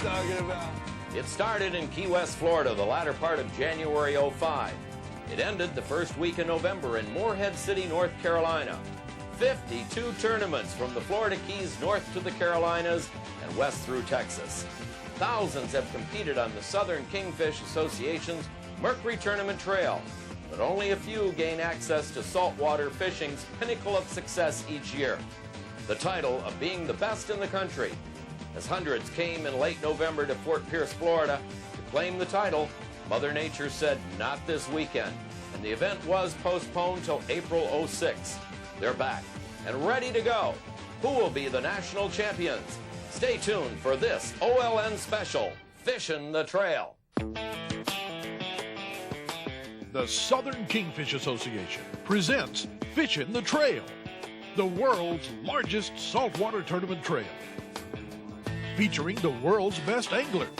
talking about. It started in Key West, Florida, the latter part of January '05. It ended the first week in November in Morehead City, North Carolina. 52 tournaments from the Florida Keys north to the Carolinas and west through Texas. Thousands have competed on the Southern Kingfish Association's Mercury Tournament Trail, but only a few gain access to saltwater fishing's pinnacle of success each year, the title of being the best in the country. As hundreds came in late November to Fort Pierce, Florida to claim the title, Mother Nature said not this weekend, and the event was postponed till April '06. They're back and ready to go. Who will be the national champions? Stay tuned for this OLN special, Fishin' the Trail. The Southern Kingfish Association presents Fishin' the Trail, the world's largest saltwater tournament trail, featuring the world's best anglers,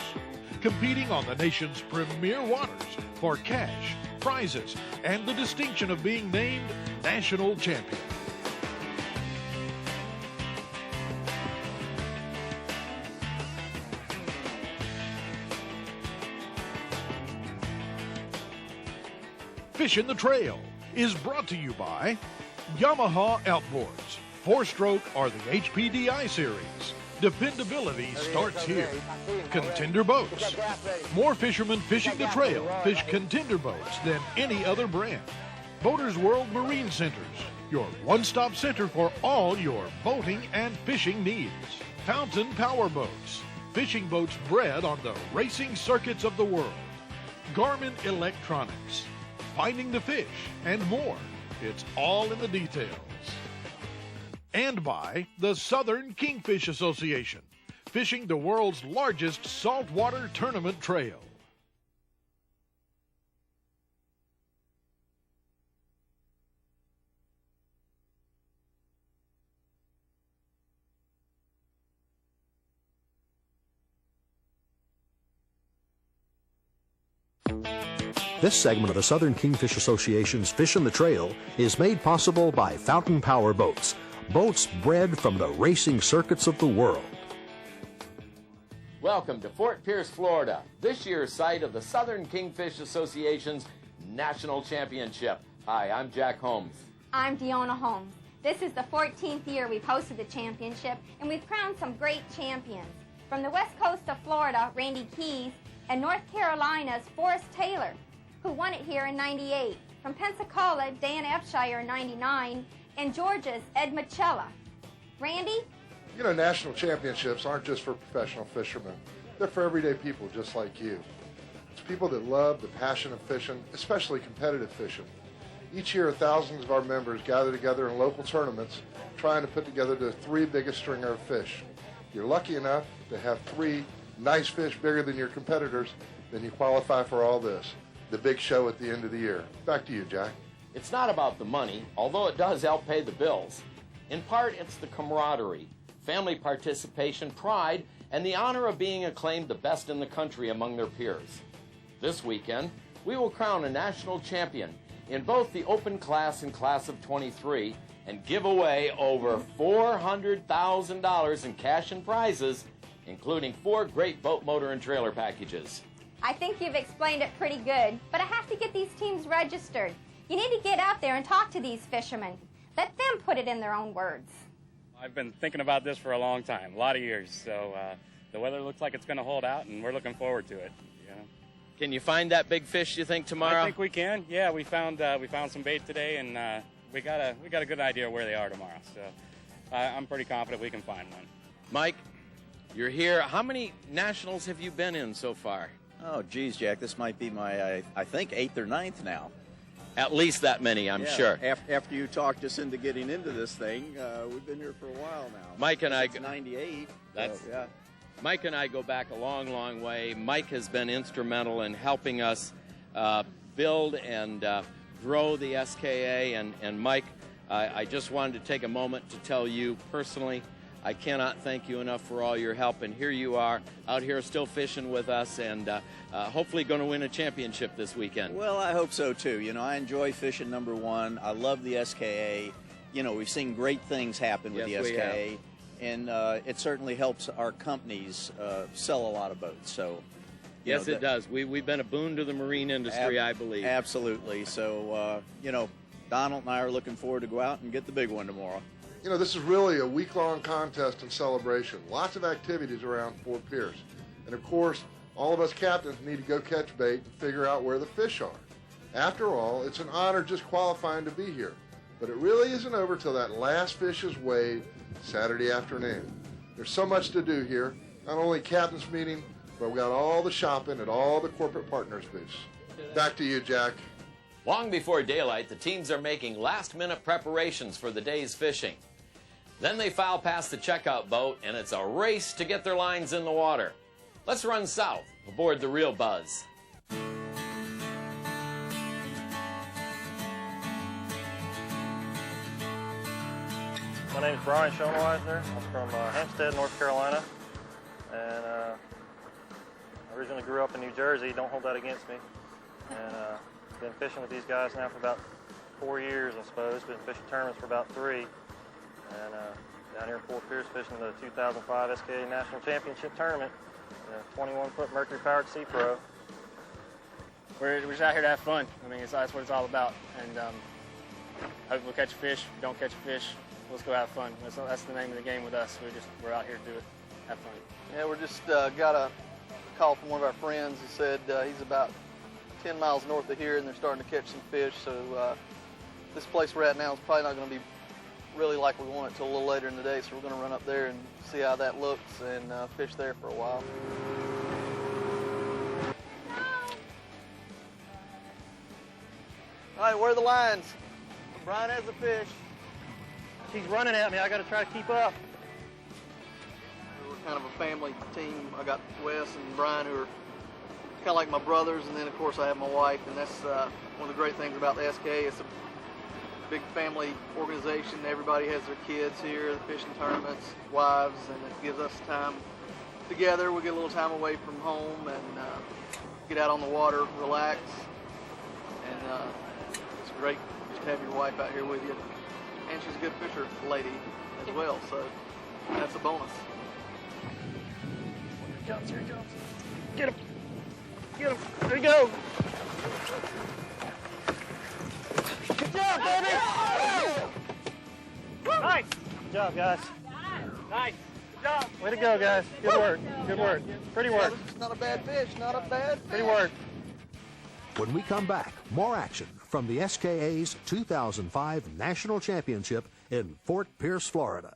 competing on the nation's premier waters for cash, prizes, and the distinction of being named national champion. Fishin' the Trail is brought to you by Yamaha Outboards, 4-stroke or the HPDI series. Dependability starts here. Contender Boats. More fishermen fishing the trail fish Contender boats than any other brand. Boaters World Marine Centers, your one-stop center for all your boating and fishing needs. Fountain Power Boats, fishing boats bred on the racing circuits of the world. Garmin Electronics, finding the fish and more. It's all in the details. And by the Southern Kingfish Association, fishing the world's largest saltwater tournament trail. This segment of the Southern Kingfish Association's Fishin' the Trail is made possible by Fountain Power Boats, boats bred from the racing circuits of the world. Welcome to Fort Pierce, Florida, this year's site of the Southern Kingfish Association's National Championship. Hi, I'm Jack Holmes. I'm Deanna Holmes. This is the 14th year we've hosted the championship, and we've crowned some great champions. From the west coast of Florida, Randy Keys, and North Carolina's Forrest Taylor, who won it here in '98. From Pensacola, Dan Epshire in '99, and Georgia's Ed Michela. Randy? You know, national championships aren't just for professional fishermen. They're for everyday people just like you. It's people that love the passion of fishing, especially competitive fishing. Each year, thousands of our members gather together in local tournaments trying to put together the 3 biggest stringer of fish. If you're lucky enough to have 3 nice fish bigger than your competitors, then you qualify for all this. The big show at the end of the year. Back to you, Jack. It's not about the money, although it does help pay the bills. In part, it's the camaraderie, family participation, pride, and the honor of being acclaimed the best in the country among their peers. This weekend, we will crown a national champion in both the open class and class of 23 and give away over $400,000 in cash and prizes, including 4 great boat, motor, and trailer packages. I think you've explained it pretty good, but I have to get these teams registered. You need to get out there and talk to these fishermen. Let them put it in their own words. I've been thinking about this for a long time, a lot of years, so the weather looks like it's going to hold out, and we're looking forward to it. You know? Can you find that big fish, you think, tomorrow? I think we can. Yeah, we found some bait today, and we got a good idea where they are tomorrow. So I'm pretty confident we can find one. Mike, you're here. How many nationals have you been in so far? Oh, geez, Jack, this might be my, I think, 8th or 9th now. At least that many, I'm sure. After you talked us into getting into this thing, we've been here for a while now. Mike and I... 98. That's, so, yeah. Mike and I go back a long, long way. Mike has been instrumental in helping us build and grow the SKA. And Mike, I just wanted to take a moment to tell you personally, I cannot thank you enough for all your help. And here you are out here still fishing with us and hopefully going to win a championship this weekend. Well, I hope so, too. You know, I enjoy fishing number 1. I love the SKA. You know, we've seen great things happen with the SKA. and it certainly helps our companies sell a lot of boats. So, Yes, it does. We've been a boon to the marine industry, I believe. Absolutely. So, Donald and I are looking forward to go out and get the big one tomorrow. This is really a week-long contest and celebration. Lots of activities around Fort Pierce. And of course, all of us captains need to go catch bait and figure out where the fish are. After all, it's an honor just qualifying to be here. But it really isn't over till that last fish is weighed Saturday afternoon. There's so much to do here. Not only captain's meeting, but we got all the shopping at all the corporate partners booths. Back to you, Jack. Long before daylight, the teams are making last-minute preparations for the day's fishing. Then they file past the checkout boat, and it's a race to get their lines in the water. Let's run south aboard the Real Buzz. My name is Brian Schoenweiser. I'm from Hempstead, North Carolina, and I originally grew up in New Jersey. Don't hold that against me. And been fishing with these guys now for about 4 years, I suppose. Been fishing tournaments for about 3. And down here in Fort Pierce fishing the 2005 SKA National Championship Tournament, 21-foot Mercury-powered Sea Pro. We're just out here to have fun. I mean, that's what it's all about. And hopefully we'll catch a fish. If we don't catch a fish, let's go have fun. That's the name of the game with us. We're out here to do it, have fun. Yeah, we're just got a call from one of our friends who said he's about 10 miles north of here and they're starting to catch some fish. So this place we're at now is probably not going to be really like we want it till a little later in the day. So we're going to run up there and see how that looks and fish there for a while. All right, where are the lines? Brian has the fish. She's running at me. I got to try to keep up. We're kind of a family team. I got Wes and Brian who are kind of like my brothers, and then of course I have my wife, and that's one of the great things about the SKA. It's a big family organization. Everybody has their kids here, the fishing tournaments, wives, and it gives us time together. We get a little time away from home and get out on the water, relax, and it's great just to have your wife out here with you. And she's a good fisher lady as well, so that's a bonus. Here he comes. Get him. Get him. There you go. Good job, baby. Nice. Good job, guys. Nice. Good job. Way to go, guys. Good work. Good work. Pretty work. It's not a bad fish. Not a bad fish. Pretty work. When we come back, more action from the SKA's 2005 National Championship in Fort Pierce, Florida.